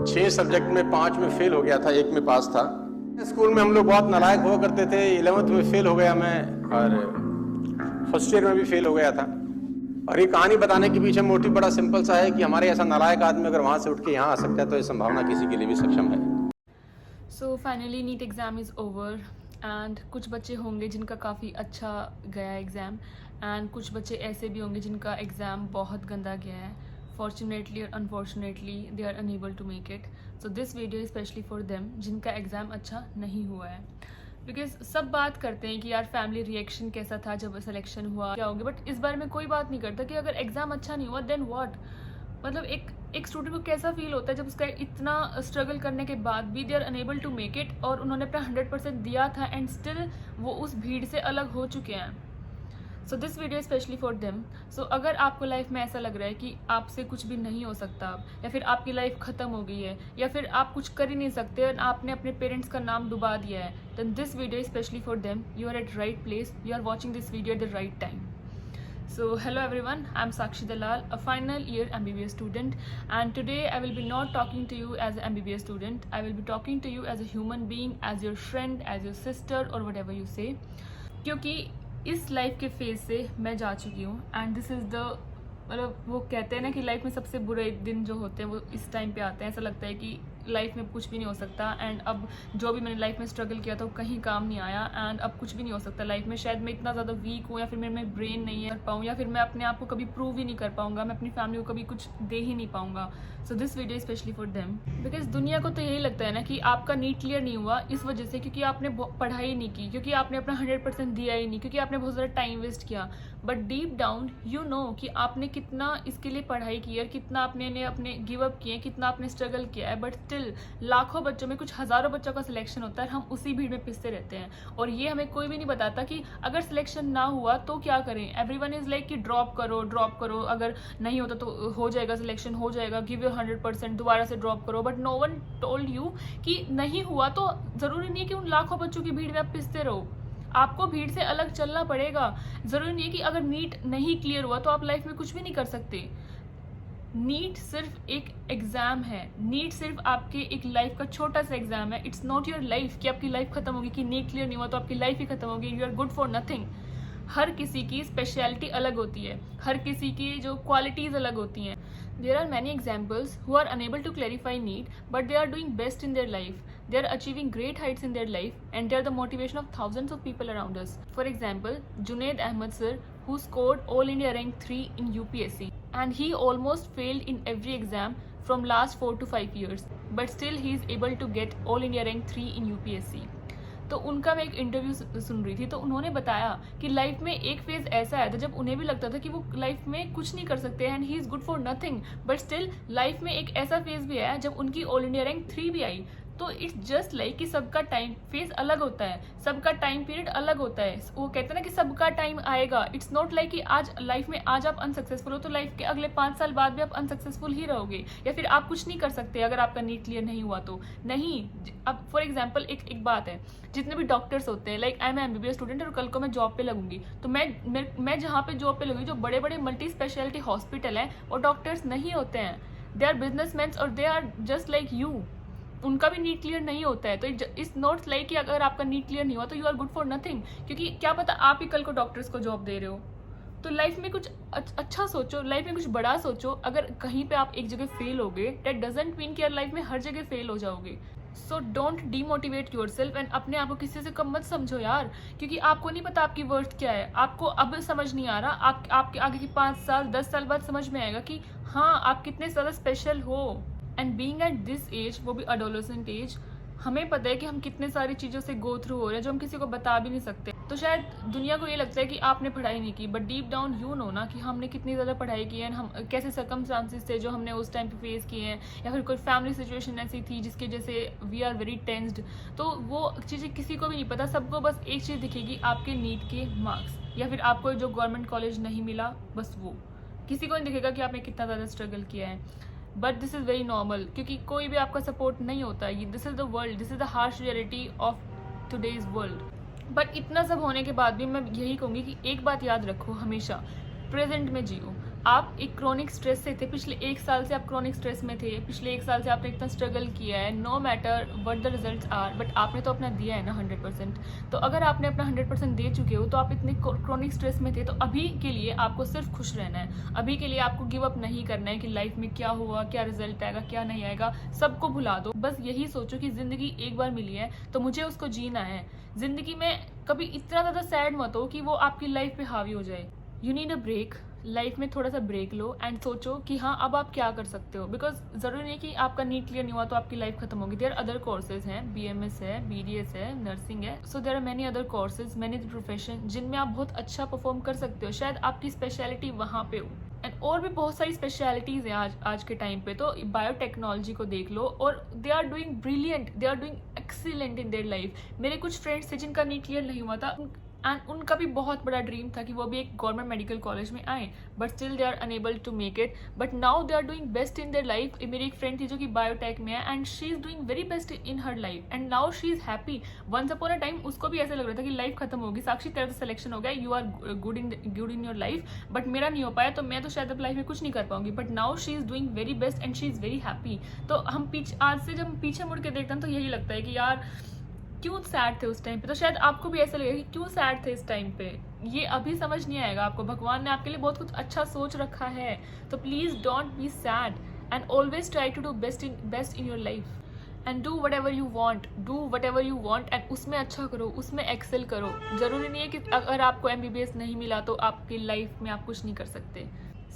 6 subject में 5 में fail हो गया था, 1 में पास था। स्कूल में हम लोग बहुत नालायक हुआ करते थे। 11th में फेल हो गया मैं और फर्स्ट ईयर में भी फेल हो गया था। और ये कहानी बताने के पीछे मोटिव बड़ा सिंपल सा है कि हमारे ऐसा नालायक आदमी अगर वहाँ से उठ के यहाँ आ सकता है तो ये संभावना किसी के लिए भी सक्षम है। So finally NEET exam is over and कुछ बच्चे होंगे जिनका काफ़ी अच्छा गया एग्ज़ाम एंड कुछ बच्चे ऐसे भी होंगे जिनका एग्ज़ाम बहुत गंदा गया है। फॉर्चुनेटली और unfortunately they are unable to make it. So this video specially for them जिनका एग्ज़ाम अच्छा नहीं हुआ है। बिकॉज सब बात करते हैं कि यार फैमिली रिएक्शन कैसा था जब सिलेक्शन हुआ, क्या होंगे, बट इस बारे में कोई बात नहीं करता कि अगर एग्ज़ाम अच्छा नहीं हुआ देन व्हाट। मतलब एक स्टूडेंट को कैसा फील होता है जब उसका इतना स्ट्रगल करने के बाद भी they are unable to make it और उन्होंने अपना 100% दिया था एंड स्टिल वो उस भीड़ से अलग हो चुके हैं। So this video specially for them. So अगर आपको लाइफ में ऐसा लग रहा है कि आपसे कुछ भी नहीं हो सकता या फिर आपकी लाइफ ख़त्म हो गई है या फिर आप कुछ कर ही नहीं सकते और आपने अपने पेरेंट्स का नाम डुबा दिया है, then this video specially for them. You are at right place, you are watching this video at the right time. So hello everyone, I am Sakshi Dalal, a final year MBBS student, and today I will be not talking to you as an MBBS student. I will be talking to you as a human being, as your friend, as your sister or whatever you say. क्योंकि इस life के phase से मैं जा चुकी हूँ and this is the, मतलब वो कहते हैं ना कि लाइफ में सबसे बुरे दिन जो होते हैं वो इस टाइम पे आते हैं। ऐसा लगता है कि लाइफ में कुछ भी नहीं हो सकता एंड अब जो भी मैंने लाइफ में स्ट्रगल किया था वो कहीं काम नहीं आया एंड अब कुछ भी नहीं हो सकता लाइफ में। शायद मैं इतना ज़्यादा वीक हूँ या फिर मेरे में ब्रेन नहीं है कर पाऊँ या फिर मैं अपने आप को कभी प्रूव ही नहीं कर पाऊँगा, मैं अपनी फैमिली को कभी कुछ दे ही नहीं पाऊँगा। सो this video specially for them because दुनिया को तो यही लगता है ना कि आपका नीट क्लियर नहीं हुआ इस वजह से क्योंकि आपने पढ़ाई नहीं की, क्योंकि आपने अपना 100% दिया ही नहीं, क्योंकि आपने बहुत ज़्यादा टाइम वेस्ट किया। But deep down you know कि आपने कितना इसके लिए पढ़ाई की है, कितना आपने अपने गिव अप किए, कितना आपने स्ट्रगल किया है। बट स्टिल लाखों बच्चों में कुछ हज़ारों बच्चों का सिलेक्शन होता है, हम उसी भीड़ में पिसते रहते हैं और ये हमें कोई भी नहीं बताता कि अगर सिलेक्शन ना हुआ तो क्या करें। एवरीवन इज़ लाइक कि ड्रॉप करो, अगर नहीं होता तो हो जाएगा, सिलेक्शन हो जाएगा, गिव योर 100%, दोबारा से ड्रॉप करो। But no one told you कि नहीं हुआ तो ज़रूरी नहीं है कि उन लाखों बच्चों की भीड़ में आप पिसते रहो, आपको भीड़ से अलग चलना पड़ेगा। ज़रूरी नहीं है कि अगर नीट नहीं क्लियर हुआ तो आप लाइफ में कुछ भी नहीं कर सकते। नीट सिर्फ एक एग्ज़ाम है, नीट सिर्फ आपके एक लाइफ का छोटा सा एग्ज़ाम है। इट्स नॉट योर लाइफ कि आपकी लाइफ खत्म होगी, कि नीट क्लियर नहीं हुआ तो आपकी लाइफ ही खत्म होगी, you are good for nothing. हर किसी की स्पेशलिटी अलग होती है, हर किसी की जो क्वालिटीज़ अलग होती हैं। There are many examples who are unable to clarify NEET but they are doing best in their life. They are achieving great heights in their life and they are the motivation of thousands of people around us. For example, Junaid Ahmed sir, who scored All India Rank 3 in UPSC and he almost failed in every exam from last 4 to 5 years, but still he is able to get All India Rank 3 in UPSC. तो उनका मैं एक interview सुन रही थी तो उन्होंने बताया कि लाइफ में एक फेज ऐसा आया था जब उन्हें भी लगता था कि वो लाइफ में कुछ नहीं कर सकते and he is good for nothing, but still life में एक ऐसा फेज भी आया जब उनकी ऑल इंडिया रैंक 3 भी आई। तो इट्स जस्ट लाइक कि सबका टाइम फेज अलग होता है, सबका टाइम पीरियड अलग होता है। वो कहते हैं ना कि सबका टाइम आएगा। इट्स नॉट लाइक कि आज लाइफ में आज आप अनसक्सेसफुल हो तो लाइफ के अगले 5 साल बाद भी आप अनसक्सेसफुल ही रहोगे या फिर आप कुछ नहीं कर सकते अगर आपका नीट क्लियर नहीं हुआ तो। नहीं, अब फॉर एग्जाम्पल एक बात है, जितने भी डॉक्टर्स होते हैं, like I am MBBS student और कल को मैं जॉब पे लगूंगी तो मैं जहाँ पे जॉब पे लगूंगी, जो बड़े बड़े मल्टी स्पेशलिटी हॉस्पिटल हैं वो डॉक्टर्स नहीं होते हैं, दे आर बिजनेसमैन और they are just like you. उनका भी नीट क्लियर नहीं होता है। तो इट्स नॉट लाइक कि अगर आपका नीट क्लियर नहीं हुआ तो you are good for nothing, क्योंकि क्या पता आप ही कल को डॉक्टर्स को जॉब दे रहे हो। तो लाइफ में कुछ अच्छा सोचो, लाइफ में कुछ बड़ा सोचो। अगर कहीं पे आप एक जगह फेल हो गए दैट डजंट मीन कि यार लाइफ में हर जगह फेल हो जाओगे। So don't demotivate your self and अपने आप को किसी से कम मत समझो यार, क्योंकि आपको नहीं पता आपकी वर्थ क्या है। आपको अब समझ नहीं आ रहा, आपके आगे की 5 साल 10 साल बाद समझ में आएगा कि हाँ आप कितने ज़्यादा स्पेशल हो। And being at this age, वो भी अडोलेसेंट एज, हमें पता है कि हम कितने सारी चीज़ों से गो थ्रू हो रहे हैं जो हम किसी को बता भी नहीं सकते। तो शायद दुनिया को ये लगता है कि आपने पढ़ाई नहीं की, but deep down you know ना कि हमने कितनी ज़्यादा पढ़ाई की है, हम कैसे सर्कमस्टांसिस थे जो हमने उस टाइम पे फेस किए हैं, या फिर कोई फैमिली सिचुएशन ऐसी थी जिसके जैसे वी आर वेरी टेंस्ड। तो वो चीज़ें किसी को भी नहीं पता, सबको बस एक चीज़ दिखेगी, आपके नीट के मार्क्स, या फिर आपको जो गवर्नमेंट कॉलेज नहीं मिला, बस वो। किसी को नहीं दिखेगा कि आपने कितना ज़्यादा स्ट्रगल किया है। But this is very normal, क्योंकि कोई भी आपका सपोर्ट नहीं होता है। This is the world, this is the harsh reality of today's world. But इतना सब होने के बाद भी मैं यही कहूँगी कि एक बात याद रखो, हमेशा प्रेजेंट में जियो। आप एक क्रोनिक स्ट्रेस से थे, पिछले 1 साल से आप क्रोनिक स्ट्रेस में थे, पिछले 1 साल से आपने इतना स्ट्रगल किया है, no matter what the results are, but आपने तो अपना दिया है ना 100%। तो अगर आपने अपना 100% दे चुके हो, तो आप इतने क्रोनिक स्ट्रेस में थे, तो अभी के लिए आपको सिर्फ खुश रहना है। अभी के लिए आपको गिव अप नहीं करना है कि लाइफ में क्या हुआ, क्या रिजल्ट आएगा, क्या नहीं आएगा, सबको भुला दो। बस यही सोचो कि जिंदगी एक बार मिली है तो मुझे उसको जीना है। जिंदगी में कभी इतना ज़्यादा सैड मत हो कि वो आपकी लाइफ पे हावी हो जाए। You need a break, life में थोड़ा सा ब्रेक लो एंड सोचो कि हाँ अब आप क्या कर सकते हो। बिकॉज ज़रूरी नहीं कि आपका नीट क्लियर नहीं हुआ तो आपकी लाइफ खत्म होगी। देयर अदर कोर्सेज हैं, BMS है, BDS है, नर्सिंग है, so there are many other courses, many profession जिनमें आप बहुत अच्छा परफॉर्म कर सकते हो। शायद आपकी स्पेशलिटी वहाँ पे हो। एंड और भी बहुत सारी स्पेशलिटीज़ हैं आज के टाइम पे। तो बायोटेक्नोलॉजी को देख लो, और they are doing brilliant, they are doing excellent in their life. मेरे कुछ फ्रेंड्स थे जिनका नीट क्लियर नहीं हुआ था, एंड उनका भी बहुत बड़ा ड्रीम था कि वो भी एक गवर्नमेंट मेडिकल कॉलेज में आए, but still they are unable to make it. But now they are doing best in their life. मेरी एक फ्रेंड थी जो कि बायोटेक में है, and she is doing very best in her life, and now she is happy. Once upon a time उसको भी ऐसा लग रहा था कि लाइफ खत्म होगी, साक्षी तेरा तो सिलेक्शन हो गया, you are good in your life, but मेरा नहीं हो पाया, तो मैं तो शायद अब लाइफ में कुछ नहीं कर पाऊंगी। But now she is doing very best and she is very happy. तो हम आज से जब पीछे मुड़ के देखते हैं तो यही लगता है कि यार क्यों सैड थे उस टाइम पे। तो शायद आपको भी ऐसा लगेगा कि क्यों सैड थे इस टाइम पे। ये अभी समझ नहीं आएगा आपको, भगवान ने आपके लिए बहुत कुछ अच्छा सोच रखा है। तो please don't be sad and always try to do best in your life and do whatever you want एंड उसमें अच्छा करो, उसमें एक्सेल करो। जरूरी नहीं है कि अगर आपको MBBS नहीं मिला तो आपकी लाइफ में आप कुछ नहीं कर सकते।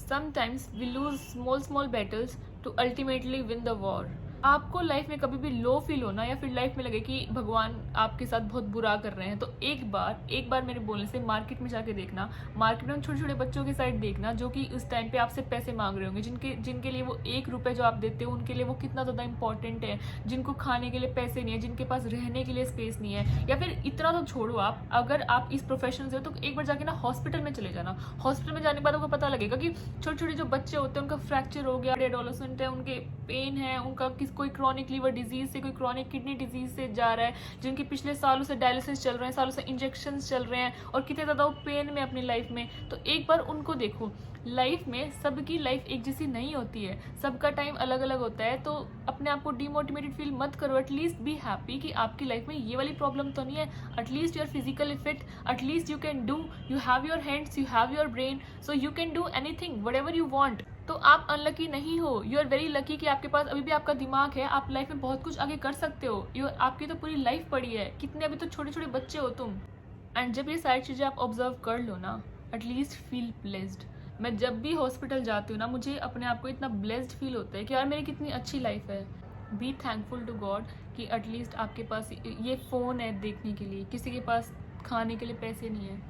Sometimes we lose small battles to ultimately win the war. आपको लाइफ में कभी भी लो फील होना या फिर लाइफ में लगे कि भगवान आपके साथ बहुत बुरा कर रहे हैं, तो एक बार मेरे बोलने से मार्केट में जाके देखना। मार्केट में छोटे छोटे बच्चों की साइड देखना जो कि उस टाइम पे आपसे पैसे मांग रहे होंगे, जिनके लिए वो 1 रुपये जो आप देते हो उनके लिए वो कितना ज़्यादा इंपॉर्टेंट है, जिनको खाने के लिए पैसे नहीं है, जिनके पास रहने के लिए स्पेस नहीं है। या फिर इतना तो छोड़ो, आप अगर आप इस प्रोफेशन से हो तो एक बार जाके ना हॉस्पिटल में चले जाना। हॉस्पिटल में जाने के बाद आपको पता लगेगा कि छोटे छोटे जो बच्चे होते हैं उनका फ्रैक्चर हो गया, एडोलेसेंट है, उनके पेन है, उनका कोई क्रॉनिक लीवर डिजीज से, कोई क्रॉनिक किडनी डिजीज से जा रहा है, जिनके पिछले सालों से डायलिसिस चल रहे हैं, सालों से इंजेक्शंस चल रहे हैं, और कितने ज़्यादा वो पेन में अपनी लाइफ में। तो एक बार उनको देखो। लाइफ में सबकी लाइफ एक जैसी नहीं होती है, सबका टाइम अलग अलग होता है। तो अपने आप को डीमोटिवेटेड फील मत करो। एटलीस्ट बी हैप्पी कि आपकी लाइफ में ये वाली प्रॉब्लम तो नहीं है। At least you are physically fit, at least you can do, you have your hands, you have your brain, so you can do anything whatever you want. तो आप अनलकी नहीं हो, यू आर वेरी लकी कि आपके पास अभी भी आपका दिमाग है, आप लाइफ में बहुत कुछ आगे कर सकते हो। आपकी तो पूरी लाइफ पड़ी है, कितने अभी तो छोटे छोटे बच्चे हो तुम। एंड जब ये सारी चीज़ें आप ऑब्जर्व कर लो ना, एटलीस्ट फील ब्लेस्ड। मैं जब भी हॉस्पिटल जाती हूँ ना, मुझे अपने आप को इतना ब्लेस्ड फील होता है कि यार मेरी कितनी अच्छी लाइफ है। बी थैंकफुल टू गॉड कि एटलीस्ट आपके पास ये फ़ोन है देखने के लिए, किसी के पास खाने के लिए पैसे नहीं है।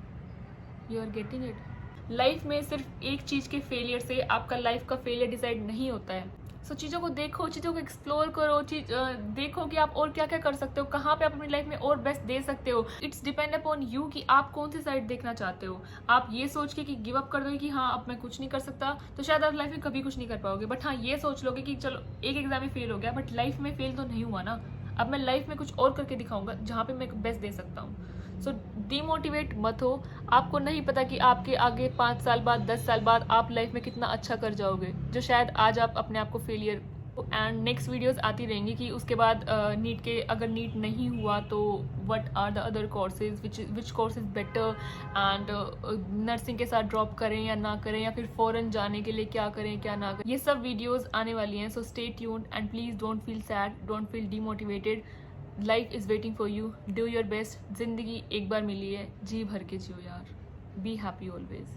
You are getting it. Life में सिर्फ एक चीज़ के फेलियर से आपका लाइफ का फेलियर डिसाइड नहीं होता है। सो चीज़ों को देखो, चीज़ों को एक्सप्लोर करो, देखो कि आप और क्या क्या कर सकते हो, कहाँ पे आप अपनी लाइफ में और बेस्ट दे सकते हो। इट्स डिपेंड अपॉन यू कि आप कौन सी साइड देखना चाहते हो। आप ये सोच के कि गिव अप कर दोगे कि हाँ अब मैं कुछ नहीं कर सकता, तो शायद आप लाइफ में कभी कुछ नहीं कर पाओगे। बट हाँ ये सोच लोगे कि चलो एक एग्जाम में फेल हो गया, बट लाइफ में फेल तो नहीं हुआ ना, अब मैं लाइफ में कुछ और करके दिखाऊंगा जहाँ पे मैं बेस्ट दे सकता हूँ। सो डीमोटिवेट मत हो। आपको नहीं पता कि आपके आगे 5 साल बाद, 10 साल बाद आप लाइफ में कितना अच्छा कर जाओगे, जो शायद आज आप अपने आप को फेलियर। एंड नेक्स्ट वीडियोस आती रहेंगी कि उसके बाद नीट के अगर नीट नहीं हुआ तो what are the other courses, which course is better, and nursing के साथ ड्रॉप करें या ना करें, या फिर फॉरेन जाने के लिए क्या करें क्या ना करें। ये सब वीडियोस आने वाली हैं। So stay tuned and please don't feel sad, don't feel demotivated. Life is waiting for you, do your best. जिंदगी एक बार मिली है, जी भर के जियो यार। Be happy always.